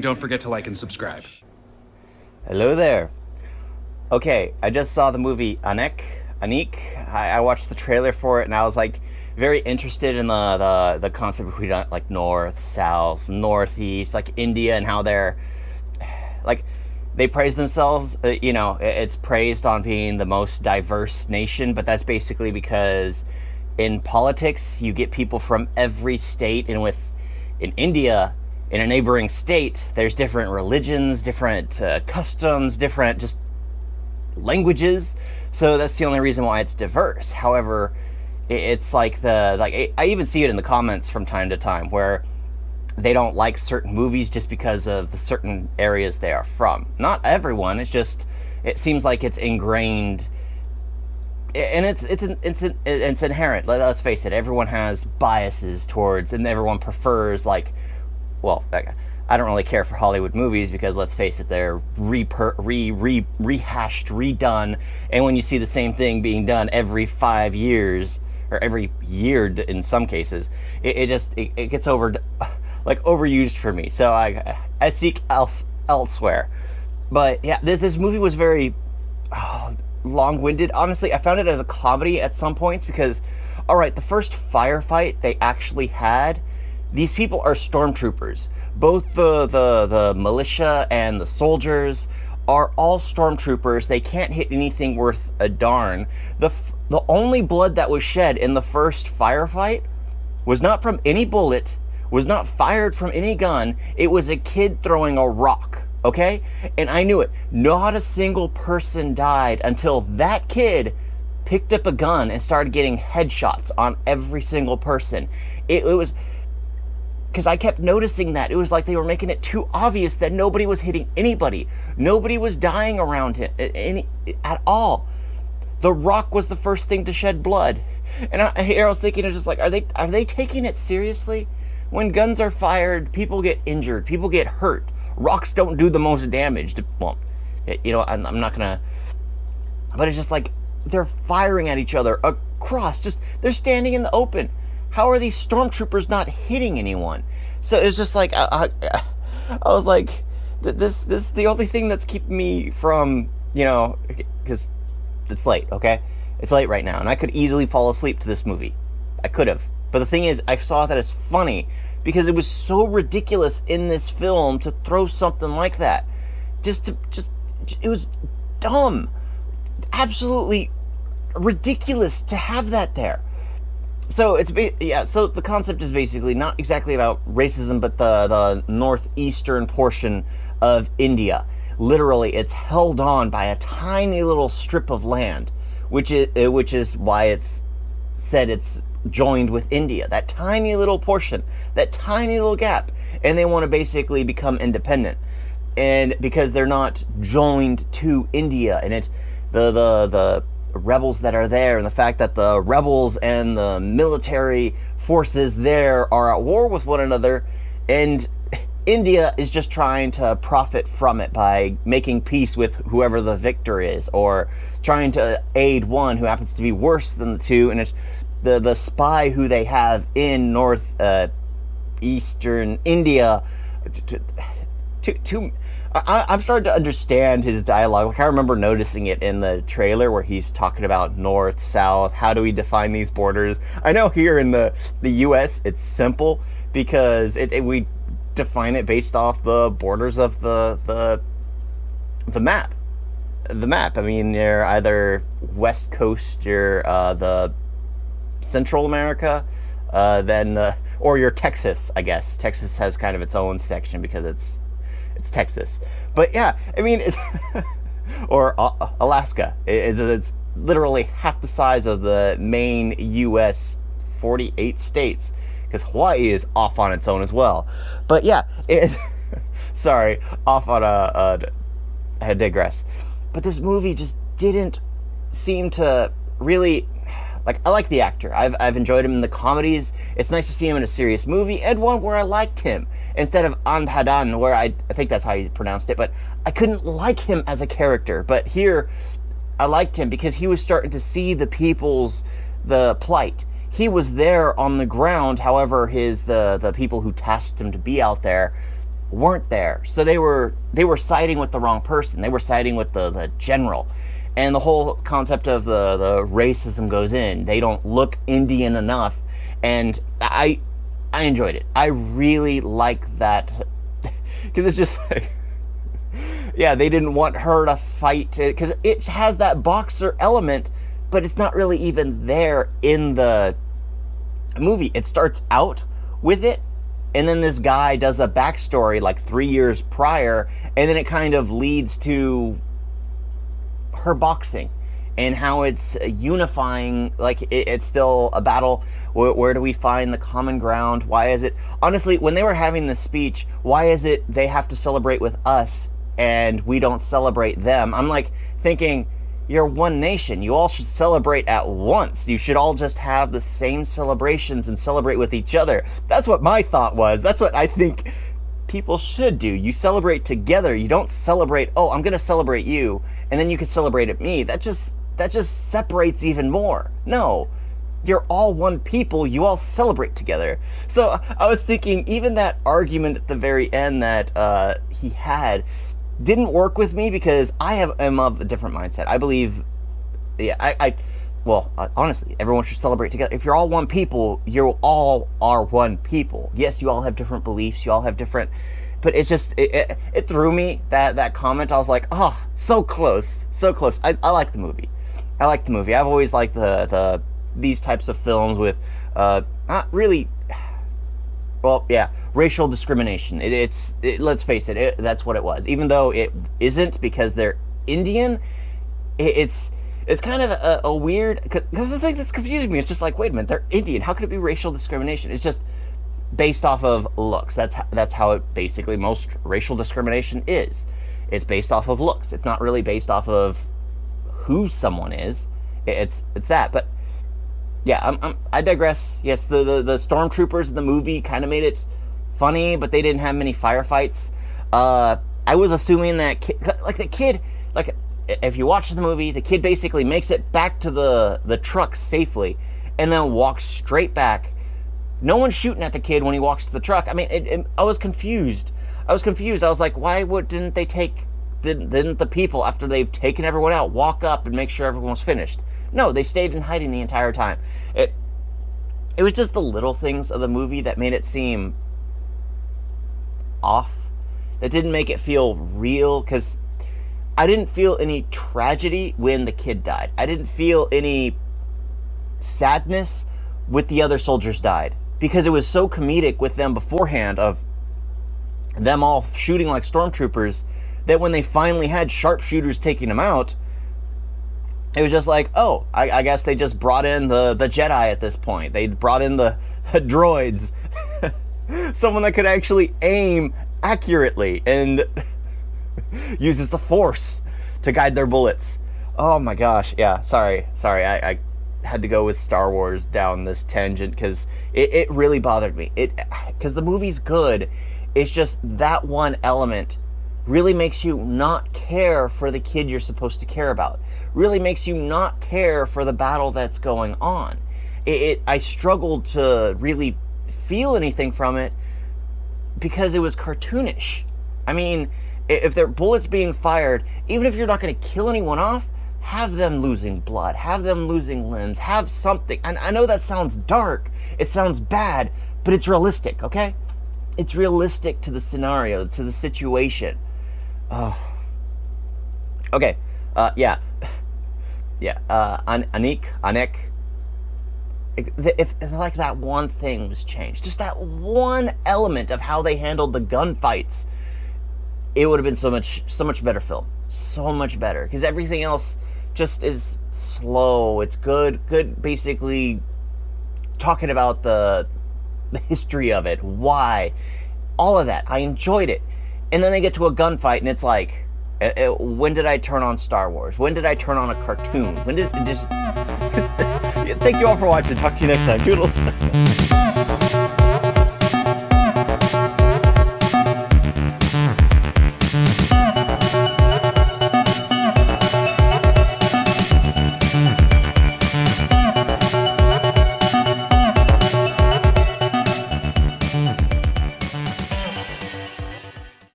don't forget to like and subscribe. Hello there. Okay, I just saw the movie Anek. I watched the trailer for it, and I was like very interested in the concept of like north, south, northeast, like India, and how they're like they praise themselves. It's praised on being the most diverse nation, but that's basically because in politics you get people from every state, and in India, in a neighboring state, there's different religions, different customs, different just languages. So that's the only reason why it's diverse. However, it's like I even see it in the comments from time to time where they don't like certain movies just because of the certain areas they are from. Not everyone. It's just it seems like it's ingrained, and it's inherent. Let's face it. Everyone has biases towards, and everyone prefers I don't really care for Hollywood movies because, let's face it, they're rehashed, redone, and when you see the same thing being done every 5 years, or every year in some cases, it gets overused for me. So I seek elsewhere. But yeah, this movie was very long-winded. Honestly, I found it as a comedy at some points because, all right, the first firefight they actually had, these people are stormtroopers. Both the militia and the soldiers are all stormtroopers. They can't hit anything worth a darn. The only blood that was shed in the first firefight was not from any bullet, was not fired from any gun. It was a kid throwing a rock, okay? And I knew it. Not a single person died until that kid picked up a gun and started getting headshots on every single person. It was... because I kept noticing that. It was like they were making it too obvious that nobody was hitting anybody. Nobody was dying around him at all. The rock was the first thing to shed blood. And I was thinking, just like, are they taking it seriously? When guns are fired, people get injured, people get hurt. Rocks don't do the most damage. Well, I'm not gonna... But it's just like, they're firing at each other across. They're standing in the open. How are these stormtroopers not hitting anyone? So it's just like, I was like, this the only thing that's keeping me from, because it's late, okay? It's late right now, and I could easily fall asleep to this movie. I could have. But the thing is, I saw that as funny because it was so ridiculous in this film to throw something like that. It was dumb. Absolutely ridiculous to have that there. So so the concept is basically not exactly about racism, but the northeastern portion of India. Literally, it's held on by a tiny little strip of land, which is why it's said it's joined with India. That tiny little portion, that tiny little gap, and they want to basically become independent. And because they're not joined to India, and the rebels that are there, and the fact that the rebels and the military forces there are at war with one another, and India is just trying to profit from it by making peace with whoever the victor is, or trying to aid one who happens to be worse than the two, and it's the spy who they have in eastern India. I'm starting to understand his dialogue. Like, I remember noticing it in the trailer where he's talking about north, south, how do we define these borders? I know here in the US it's simple because we define it based off the borders of the map. The map. I mean, you're either West Coast, you're the Central America, or you're Texas, I guess. Texas has kind of its own section because it's Texas. But yeah, I mean, or Alaska. It's literally half the size of the main U.S. 48 states, because Hawaii is off on its own as well. But yeah, sorry, off on I digress. But this movie just didn't seem to really... Like, I like the actor. I've enjoyed him in the comedies. It's nice to see him in a serious movie, and one where I liked him, instead of Andhadan, where I think that's how you pronounced it, but I couldn't like him as a character. But here, I liked him because he was starting to see the plight. He was there on the ground, however, the people who tasked him to be out there, weren't there. So they were siding with the wrong person. They were siding with the general. And the whole concept of the racism goes in. They don't look Indian enough. And I enjoyed it. I really like that. Because it's just like, yeah, they didn't want her to fight. Because it has that boxer element, but it's not really even there in the movie. It starts out with it, and then this guy does a backstory like 3 years prior, and then it kind of leads to her boxing and how it's unifying. Like it's still a battle. Where do we find the common ground? Why is it, honestly, when they were having this speech, why is it they have to celebrate with us and we don't celebrate them? I'm like thinking, you're one nation. You all should celebrate at once. You should all just have the same celebrations and celebrate with each other. That's what my thought was. That's what I think people should do. You celebrate together. You don't celebrate, oh, I'm going to celebrate you, and then you can celebrate at me. That just separates even more. No, you're all one people. You all celebrate together. So I was thinking, even that argument at the very end that he had didn't work with me, because I am of a different mindset. I believe, yeah, honestly, everyone should celebrate together. If you're all one people, you all are one people. Yes, you all have different beliefs. You all have different, but it's just, it threw me, that comment. I was like, oh, so close, so close. I like the movie. I like the movie. I've always liked these types of films with, not really, well, yeah, racial discrimination. Let's face it, that's what it was. Even though it isn't, because they're Indian, it's kind of a weird, because the thing that's confusing me, it's just like, wait a minute, they're Indian. How could it be racial discrimination? It's just based off of looks. That's how it basically, most racial discrimination is. It's based off of looks. It's not really based off of who someone is. It's that. But yeah, I digress. Yes, the stormtroopers in the movie kind of made it funny, but they didn't have many firefights. I was assuming that the kid, if you watch the movie, the kid basically makes it back to the truck safely, and then walks straight back. No one's shooting at the kid when he walks to the truck. I mean, I was confused. I was like, why didn't they didn't the people, after they've taken everyone out, walk up and make sure everyone was finished? No, they stayed in hiding the entire time. It was just the little things of the movie that made it seem off, that didn't make it feel real, because I didn't feel any tragedy when the kid died. I didn't feel any sadness with the other soldiers died, because it was so comedic with them beforehand, of them all shooting like stormtroopers, that when they finally had sharpshooters taking them out, it was just like, oh, I guess they just brought in the Jedi at this point. They brought in the droids. Someone that could actually aim accurately and uses the Force to guide their bullets. Oh my gosh, yeah, sorry, I had to go with Star Wars down this tangent, because it really bothered me. Because the movie's good, it's just that one element really makes you not care for the kid you're supposed to care about. Really makes you not care for the battle that's going on. I struggled to really feel anything from it, because it was cartoonish. I mean, if there are bullets being fired, even if you're not going to kill anyone off, have them losing blood, have them losing limbs, have something. And I know that sounds dark, it sounds bad, but it's realistic, okay? It's realistic to the scenario, to the situation. Oh. Okay, yeah. Anek. If like that one thing was changed, just that one element of how they handled the gunfights, it would have been so much better film. So much better. Because everything else just is slow. It's good basically talking about the history of it, why, all of that. I enjoyed it. And then they get to a gunfight, and it's like, when did I turn on Star Wars? When did I turn on a cartoon? When did it just... Thank you all for watching. Talk to you next time. Toodles.